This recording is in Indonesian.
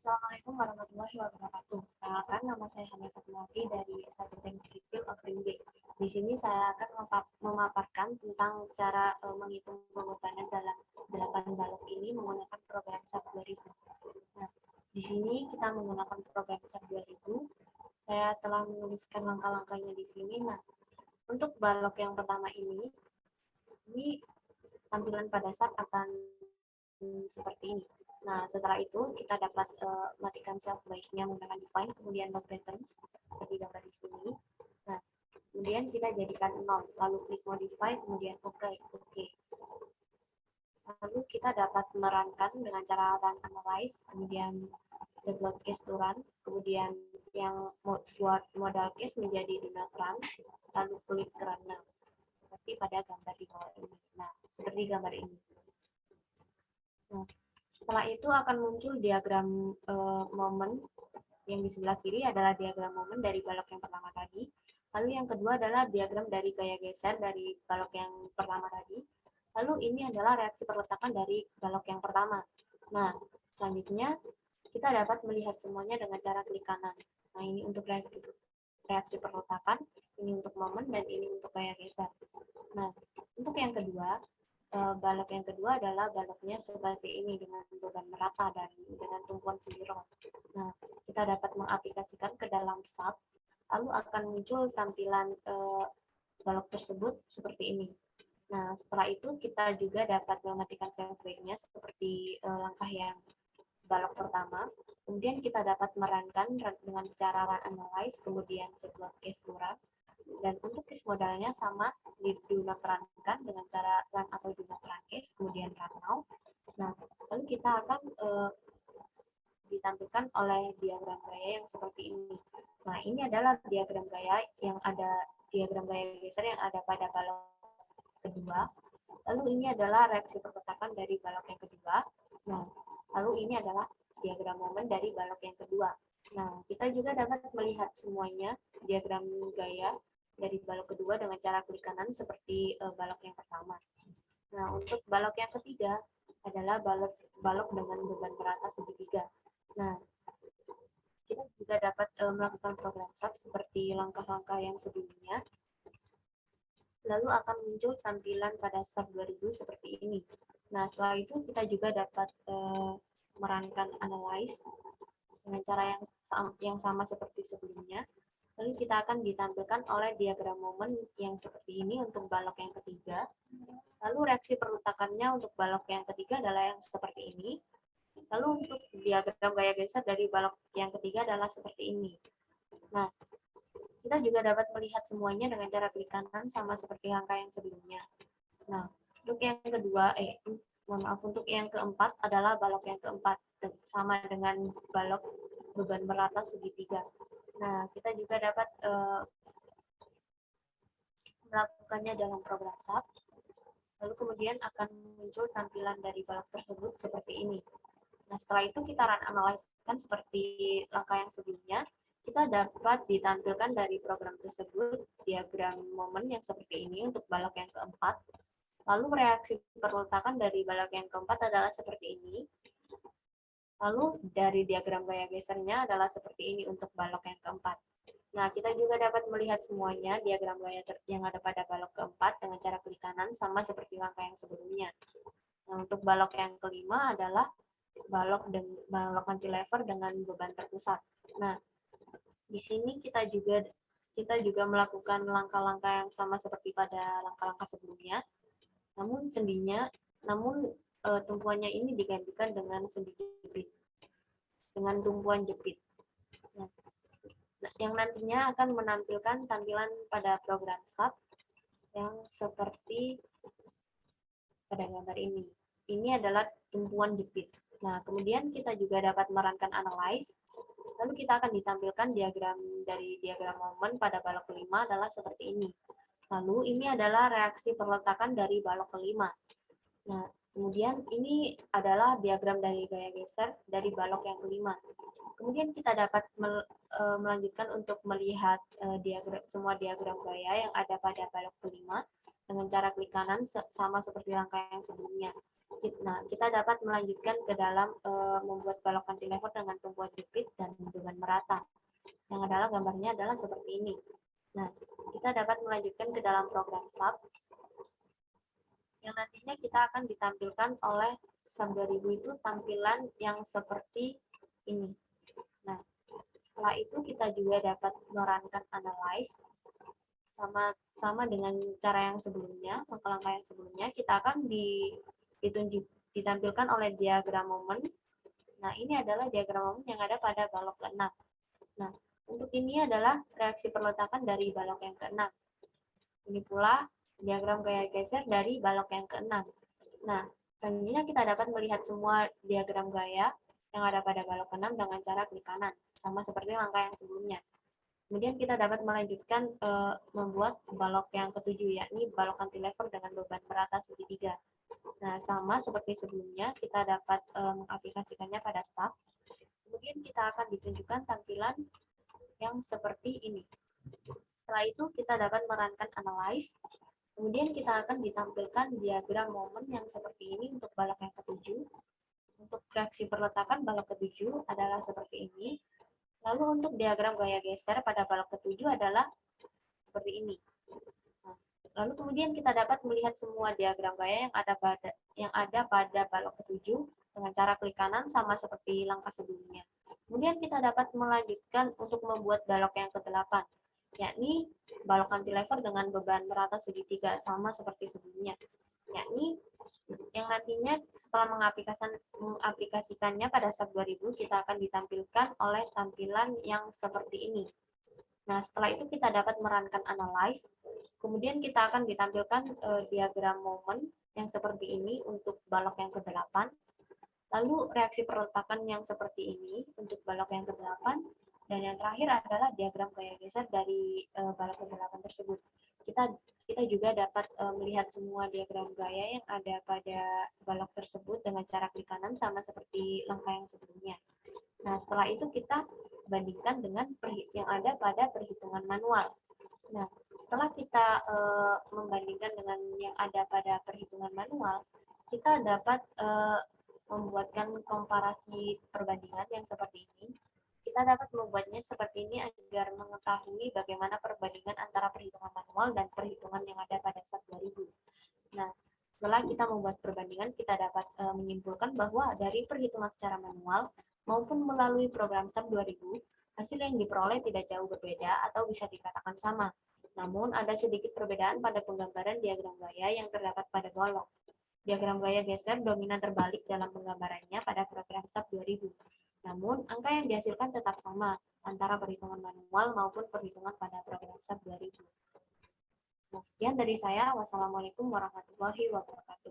Assalamualaikum warahmatullahi wabarakatuh. Perkenalkan, nama saya Hania Fatmawati dari S1 Teknik Sipil Offering B. Di sini saya akan memaparkan tentang cara menghitung pembebanan dalam 8 balok ini menggunakan program SAP 2000. Nah, di sini kita menggunakan program SAP 2000. Saya telah menuliskan langkah-langkahnya di sini. Nah, untuk balok yang pertama ini tampilan pada SAP akan seperti ini. Nah, setelah itu kita dapat matikan self baiknya menggunakan define, kemudian no patterns, seperti gambar di sini. Nah, kemudian kita jadikan 0, lalu klik modify, kemudian oke. Lalu kita dapat merankan dengan cara run analyze, kemudian set load case to run, kemudian yang buat modal case menjadi do not run, lalu klik run now, seperti pada gambar di bawah ini. Nah, seperti gambar ini. Nah, setelah itu akan muncul diagram momen. Yang di sebelah kiri adalah diagram momen dari balok yang pertama tadi. Lalu yang kedua adalah diagram dari gaya geser dari balok yang pertama tadi. Lalu ini adalah reaksi perletakan dari balok yang pertama. Nah, selanjutnya kita dapat melihat semuanya dengan cara klik kanan. Nah, ini untuk reaksi perletakan, ini untuk momen, dan ini untuk gaya geser. Nah, untuk yang kedua, balok yang kedua adalah baloknya seperti ini dengan beban merata dan dengan tumpuan sendiri. Nah, kita dapat mengaplikasikan ke dalam SAP, lalu akan muncul tampilan balok tersebut seperti ini. Nah, setelah itu kita juga dapat mematikan framework-nya seperti langkah yang balok pertama. Kemudian kita dapat merankan dengan cara run analyze, kemudian sebuah case murah. Dan untuk case modalnya sama, di do not run-kan dengan cara run atau do not run case, kemudian run now. Nah, lalu kita akan ditampilkan oleh diagram gaya yang seperti ini. Nah, ini adalah diagram gaya geser yang ada pada balok kedua. Lalu ini adalah reaksi perletakan dari balok yang kedua. Nah, lalu ini adalah diagram momen dari balok yang kedua. Nah, kita juga dapat melihat semuanya diagram gaya dari balok kedua dengan cara klik kanan seperti balok yang pertama. Nah, untuk balok yang ketiga adalah balok dengan beban merata segitiga. Nah, kita juga dapat melakukan program SAP seperti langkah-langkah yang sebelumnya. Lalu akan muncul tampilan pada SAP 2000 seperti ini. Nah, setelah itu kita juga dapat merankan analyze dengan cara yang sama seperti sebelumnya. Lalu kita akan ditampilkan oleh diagram momen yang seperti ini untuk balok yang ketiga. Lalu reaksi perletakannya untuk balok yang ketiga adalah yang seperti ini. Lalu untuk diagram gaya geser dari balok yang ketiga adalah seperti ini. Nah, kita juga dapat melihat semuanya dengan cara klik kanan sama seperti langkah yang sebelumnya. Nah, untuk yang kedua, untuk yang keempat adalah balok yang keempat, sama dengan balok beban merata segitiga. Nah, kita juga dapat melakukannya dalam program SAP. Lalu kemudian akan muncul tampilan dari balok tersebut seperti ini. Nah, setelah itu kita run analyze kan seperti langkah yang sebelumnya. Kita dapat ditampilkan dari program tersebut diagram momen yang seperti ini untuk balok yang keempat. Lalu reaksi perletakan dari balok yang keempat adalah seperti ini. Lalu dari diagram gaya gesernya adalah seperti ini untuk balok yang keempat. Nah, kita juga dapat melihat semuanya diagram gaya yang ada pada balok keempat dengan cara klik kanan sama seperti langkah yang sebelumnya. Nah, untuk balok yang kelima adalah balok cantilever dengan beban terpusat. Nah, di sini kita juga melakukan langkah-langkah yang sama seperti pada langkah-langkah sebelumnya. Namun tumpuannya ini digantikan dengan sendi jepit, dengan tumpuan jepit. Nah, yang nantinya akan menampilkan tampilan pada program SAP yang seperti pada gambar ini. Ini adalah tumpuan jepit. Nah, kemudian kita juga dapat merankan analyze. Lalu kita akan ditampilkan dari diagram momen pada balok kelima adalah seperti ini. Lalu ini adalah reaksi perletakan dari balok kelima. Nah, kemudian ini adalah diagram dari gaya geser dari balok yang kelima. Kemudian kita dapat melanjutkan untuk melihat semua diagram gaya yang ada pada balok kelima. dengan cara klik kanan sama seperti langkah yang sebelumnya. Nah, kita dapat melanjutkan ke dalam membuat balok cantilever dengan tumpuan jepit dan beban merata. Yang adalah gambarnya adalah seperti ini. Nah, kita dapat melanjutkan ke dalam program SAP yang nantinya kita akan ditampilkan oleh SAP 2000 itu tampilan yang seperti ini. Nah, setelah itu kita juga dapat merankan analyze sama dengan cara yang sebelumnya, langkah-langkah yang sebelumnya, kita akan ditampilkan oleh diagram momen. Nah, ini adalah diagram momen yang ada pada balok ke-6. Nah, untuk ini adalah reaksi perletakan dari balok yang ke-6. Ini pula diagram gaya geser dari balok yang ke-6. Nah, selanjutnya kita dapat melihat semua diagram gaya yang ada pada balok ke-6 dengan cara klik kanan, sama seperti langkah yang sebelumnya. Kemudian kita dapat melanjutkan membuat balok yang ke-7, yakni balok cantilever dengan beban merata segitiga. Nah, sama seperti sebelumnya, kita dapat mengaplikasikannya pada SAP. Kemudian kita akan ditunjukkan tampilan yang seperti ini. Setelah itu, kita dapat merankan analyze. Kemudian kita akan ditampilkan diagram momen yang seperti ini untuk balok yang ke-7. Untuk reaksi perletakan balok ke-7 adalah seperti ini. Lalu untuk diagram gaya geser pada balok ke-7 adalah seperti ini. Nah, lalu kemudian kita dapat melihat semua diagram gaya yang ada pada balok ke-7 dengan cara klik kanan sama seperti langkah sebelumnya. Kemudian kita dapat melanjutkan untuk membuat balok yang ke-8, yakni balok cantilever dengan beban merata segitiga sama seperti sebelumnya. Yakni yang nantinya setelah mengaplikasikannya pada SAP 2000, kita akan ditampilkan oleh tampilan yang seperti ini. Nah, setelah itu kita dapat merankan analyze, kemudian kita akan ditampilkan diagram momen yang seperti ini untuk balok yang ke-8, lalu reaksi perletakan yang seperti ini untuk balok yang ke-8, dan yang terakhir adalah diagram gaya geser dari balok ke-8 tersebut. Kita juga dapat melihat semua diagram gaya yang ada pada balok tersebut dengan cara klik kanan sama seperti langkah yang sebelumnya. Nah, setelah itu kita bandingkan dengan yang ada pada perhitungan manual. Nah, setelah kita membandingkan dengan yang ada pada perhitungan manual, kita dapat membuatkan komparasi perbandingan yang seperti ini. Kita dapat membuatnya seperti ini agar mengetahui bagaimana perbandingan antara perhitungan manual dan perhitungan yang ada pada SAP 2000. Nah, setelah kita membuat perbandingan, kita dapat menyimpulkan bahwa dari perhitungan secara manual maupun melalui program SAP 2000, hasil yang diperoleh tidak jauh berbeda atau bisa dikatakan sama. Namun, ada sedikit perbedaan pada penggambaran diagram gaya yang terdapat pada balok. Diagram gaya geser dominan terbalik dalam penggambarannya pada program SAP 2000. Namun, angka yang dihasilkan tetap sama antara perhitungan manual maupun perhitungan pada program SAP 2000. Nah, sekian dari saya. Wassalamualaikum warahmatullahi wabarakatuh.